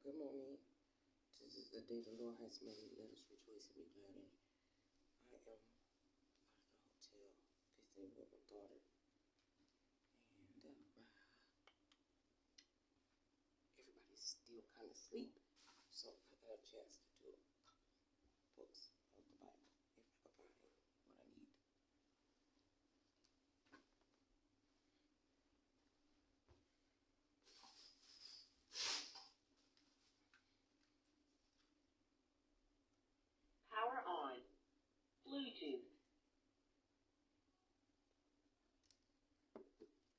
Good morning. This is the day the Lord has made. Let us rejoice and be glad in it. I am out of the hotel visiting with my daughter, and everybody's still kind of asleep, so I got a chance to do a couple books of the Bible if I can find what I need. Power on. Bluetooth. What was I looking for?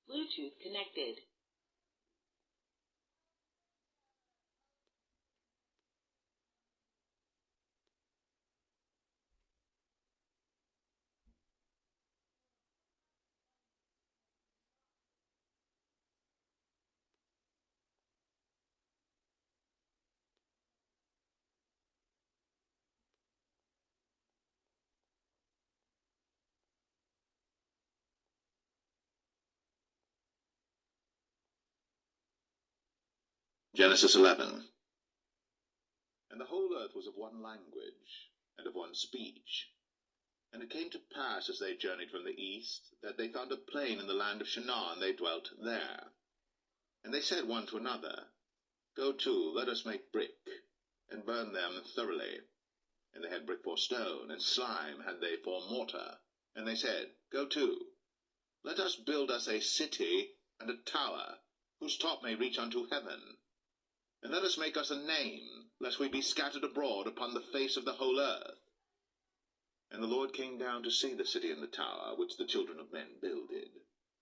Bluetooth connected. Genesis 11. And the whole earth was of one language, and of one speech. And it came to pass, as they journeyed from the east, that they found a plain in the land of Shinar, and they dwelt there. And they said one to another, Go to, let us make brick, and burn them thoroughly. And they had brick for stone, and slime had they for mortar. And they said, Go to, let us build us a city and a tower, whose top may reach unto heaven. And let us make us a name, lest we be scattered abroad upon the face of the whole earth. And the Lord came down to see the city and the tower, which the children of men builded.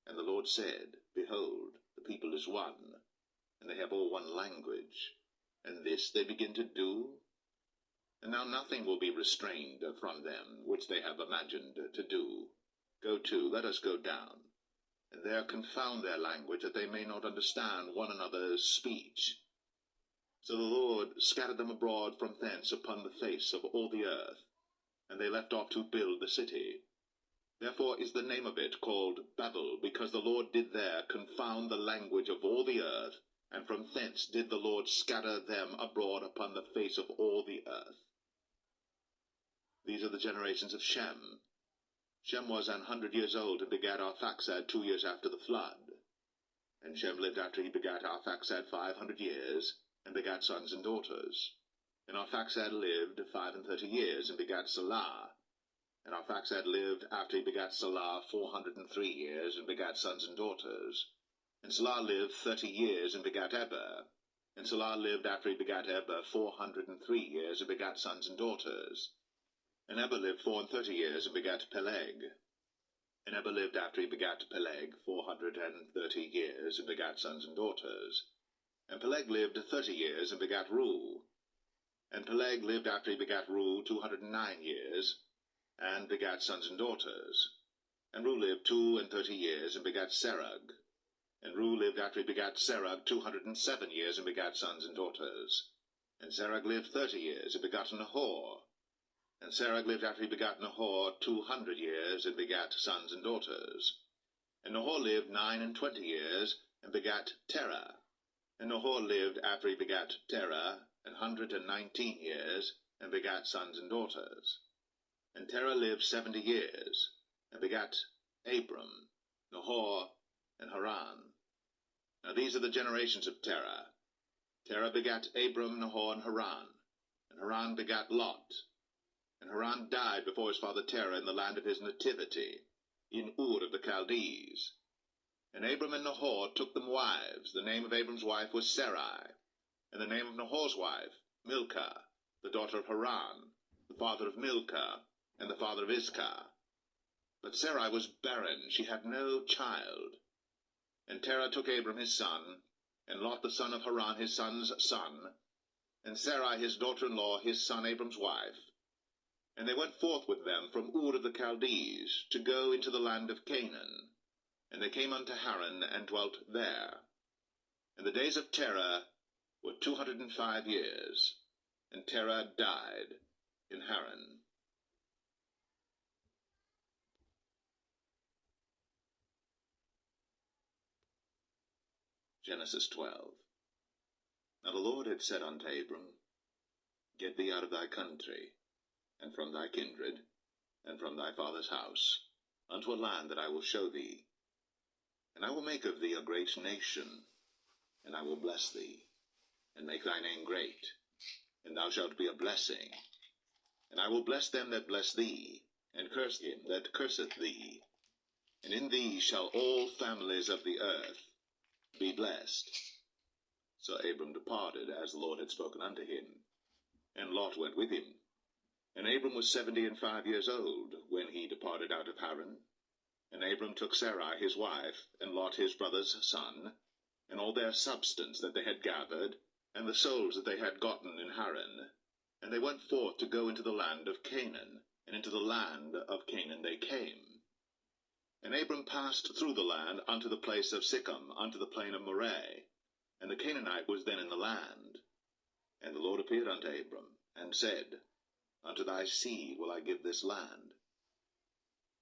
And the Lord said, Behold, the people is one, and they have all one language. And this they begin to do. And now nothing will be restrained from them, which they have imagined to do. Go to, let us go down, and there confound their language, that they may not understand one another's speech. So the Lord scattered them abroad from thence upon the face of all the earth, and they left off to build the city. Therefore is the name of it called Babel, because the Lord did there confound the language of all the earth, and from thence did the Lord scatter them abroad upon the face of all the earth. These are the generations of Shem. Shem was 100 years old, and begat Arphaxad 2 years after the flood. And Shem lived after he begat Arphaxad 500 years, and begat sons and daughters. And Arphaxad lived 35 years, and begat Salah. And Arphaxad lived after he begat Salah 403 years, and begat sons and daughters. And Salah lived 30 years, and begat Eber. And Salah lived after he begat Eber 403 years, and begat sons and daughters. And Eber lived 34 years, and begat Peleg. And Eber lived after he begat Peleg 430 years, and begat sons and daughters. And Peleg lived 30 years, and begat Reu. And Peleg lived after he begat Reu 209 years, and begat sons and daughters. And Reu lived 32 years, and begat Serug. And Reu lived after he begat Serug 207 years, and begat sons and daughters. And Serug lived 30 years, and begat Nahor. And Serug lived after he begat Nahor 200 years, and begat sons and daughters. And Nahor lived 29 years, and begat Terah. And Nahor lived after he begat Terah 119 years, and begat sons and daughters. And Terah lived 70 years, and begat Abram, Nahor, and Haran. Now these are the generations of Terah. Terah begat Abram, Nahor, and Haran. And Haran begat Lot. And Haran died before his father Terah in the land of his nativity, in Ur of the Chaldees. And Abram and Nahor took them wives. The name of Abram's wife was Sarai, and the name of Nahor's wife, Milcah, the daughter of Haran, the father of Milcah, and the father of Iscah. But Sarai was barren, she had no child. And Terah took Abram his son, and Lot the son of Haran his son's son, and Sarai his daughter-in-law his son Abram's wife. And they went forth with them from Ur of the Chaldees, to go into the land of Canaan. And they came unto Haran, and dwelt there. And the days of Terah were 205 years, and Terah died in Haran. Genesis 12. Now the Lord had said unto Abram, Get thee out of thy country, and from thy kindred, and from thy father's house, unto a land that I will show thee. And I will make of thee a great nation, and I will bless thee, and make thy name great, and thou shalt be a blessing. And I will bless them that bless thee, and curse him that curseth thee. And in thee shall all families of the earth be blessed. So Abram departed, as the Lord had spoken unto him, and Lot went with him. And Abram was 75 years old when he departed out of Haran. And Abram took Sarai his wife, and Lot his brother's son, and all their substance that they had gathered, and the souls that they had gotten in Haran. And they went forth to go into the land of Canaan, and into the land of Canaan they came. And Abram passed through the land unto the place of Sichem, unto the plain of Moreh, and the Canaanite was then in the land. And the Lord appeared unto Abram, and said, Unto thy seed will I give this land.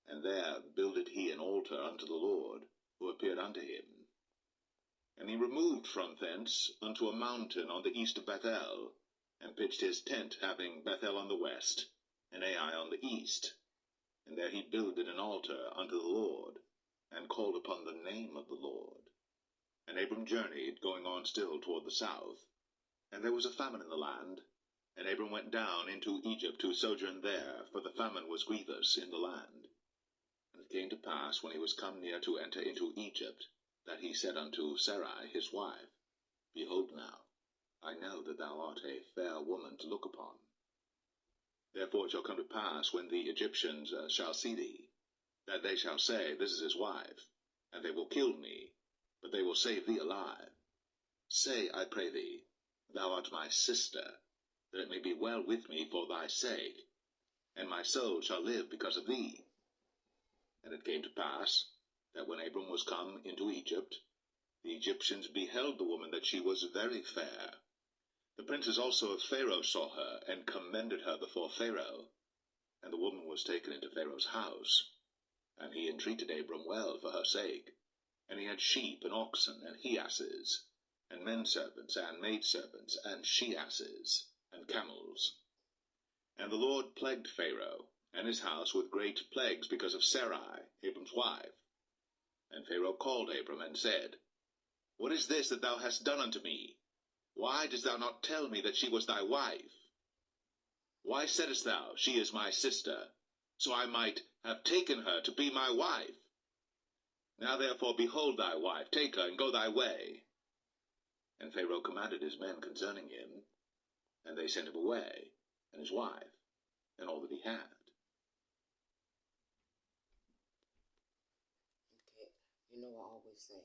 And there builded he an altar unto the Lord, who appeared unto him. And he removed from thence unto a mountain on the east of Bethel, and pitched his tent, having Bethel on the west, and Ai on the east. And there he builded an altar unto the Lord, and called upon the name of the Lord. And Abram journeyed, going on still toward the south. And there was a famine in the land, and Abram went down into Egypt to sojourn there, for the famine was grievous in the land. And it came to pass, when he was come near to enter into Egypt, that he said unto Sarai his wife, Behold now, I know that thou art a fair woman to look upon. Therefore it shall come to pass, when the Egyptians shall see thee, that they shall say, This is his wife, and they will kill me, but they will save thee alive. Say, I pray thee, Thou art my sister, that it may be well with me for thy sake, and my soul shall live because of thee. And it came to pass, that when Abram was come into Egypt, the Egyptians beheld the woman that she was very fair. The princes also of Pharaoh saw her, and commended her before Pharaoh. And the woman was taken into Pharaoh's house. And he entreated Abram well for her sake. And he had sheep, and oxen, and he-asses, and men-servants, and maid-servants, and she-asses, and camels. And the Lord plagued Pharaoh and his house with great plagues because of Sarai, Abram's wife. And Pharaoh called Abram, and said, What is this that thou hast done unto me? Why didst thou not tell me that she was thy wife? Why saidst thou, She is my sister, so I might have taken her to be my wife? Now therefore behold thy wife, take her, and go thy way. And Pharaoh commanded his men concerning him, and they sent him away, and his wife, and all that he had. Okay, you know I always say,